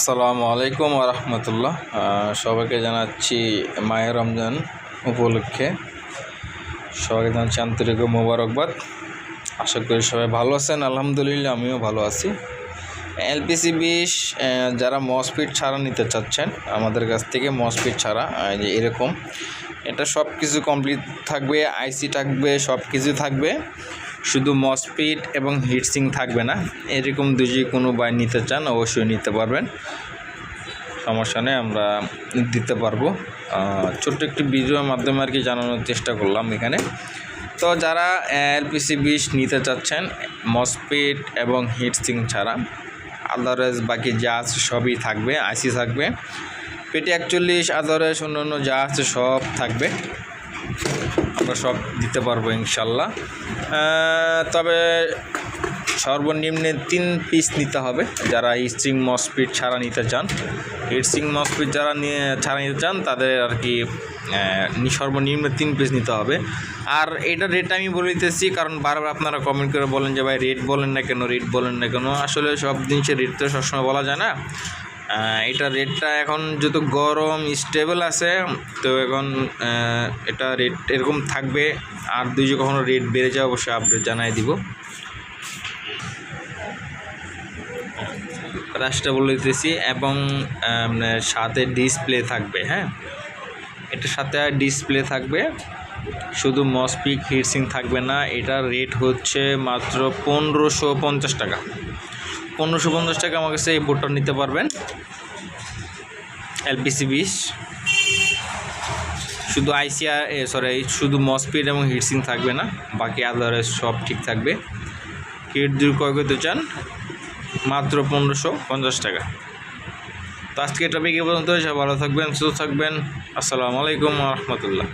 আসসালামু আলাইকুম ওয়া রাহমাতুল্লাহ। সবাইকে জানাচ্ছি মাহে রমজান উপলক্ষে সবাইকে জানাচ্ছি আন্তরিক মোবারকবাদ। আশা করি সবাই ভালো আছেন। আলহামদুলিল্লাহ আমিও ভালো আছি। এলপিসি 20 যারা মসফিট ছাড়া নিতে চাচ্ছেন আমাদের কাছ থেকে, মসফিট ছাড়া যে এরকম এটা সব কিছু কমপ্লিট থাকবে, আইসি থাকবে, সব কিছু থাকবে, শুধু মসফিট এবং হিটসিং থাকবে না। এরকম যদি কোনো বাই নিতে চান অবশ্যই নিতে পারবেন, সমস্যা নেই, আমরা দিতে পারবো। ছোট্ট একটি ভিডিওর মাধ্যমে আর কি জানানোর চেষ্টা করলাম এখানে। তো যারা এলপিসি 20 নিতে চাচ্ছেন মসফিট এবং হিটসিং ছাড়া, আদারওয়াইজ বাকি যা আছে সবই থাকবে, আইসি থাকবে, পেটি 41, আদারওয়াইজ অন্যান্য যা আছে সব থাকবে, আমরা সব দিতে পারবো ইনশাল্লাহ। তবে সর্বনিম্ন 3 পিস নিতে হবে যারা হিটসিং মসফিট ছাড়া নিতে চান। হিটসিং মসফিট যারা ছাড়া নিতে চান তাদের আর কি সর্বনিম্ন 3 পিস নিতে হবে। আর এটার রেট আমি বলে দিতেছি, কারণ বারবার আপনারা কমেন্ট করে বলেন যে ভাই রেট বলেন না কেন, রেট বলেন না কেন। আসলে সব জিনিসের রেট তো সবসময় বলা যায় না। এটা রেটটা এখন যত গরম স্টেবল আছে, তো এখন এটা রেট এরকম থাকবে। আর যে কখনো রেট বেড়ে যায় অবশ্যই আপডেট জানাই দিব। প্রাইসটা বলে দিতেছি, এবং সাথে ডিসপ্লে থাকবে। হ্যাঁ, এটার সাথে ডিসপ্লে থাকবে, শুধু মসফিট হিটসিং থাকবে না। এটার রেট হচ্ছে মাত্র 1550 টাকা। 1550 টাকা আমার কাছে এই বোর্ডটা নিতে পারবেন। এলপিসি 20 শুধু শুধু মসফিট এবং হিটসিং থাকবে না, বাকি আদারওয়াইজ সব ঠিক থাকবে। কিট যদি ক্রয় করতে চান মাত্র 1550 টাকা। তো আজকে টপিক এ পর্যন্ত। সবাই ভালো থাকবেন, সুস্থ থাকবেন। আসসালামু আলাইকুম ওয়া রাহমাতুল্লাহ।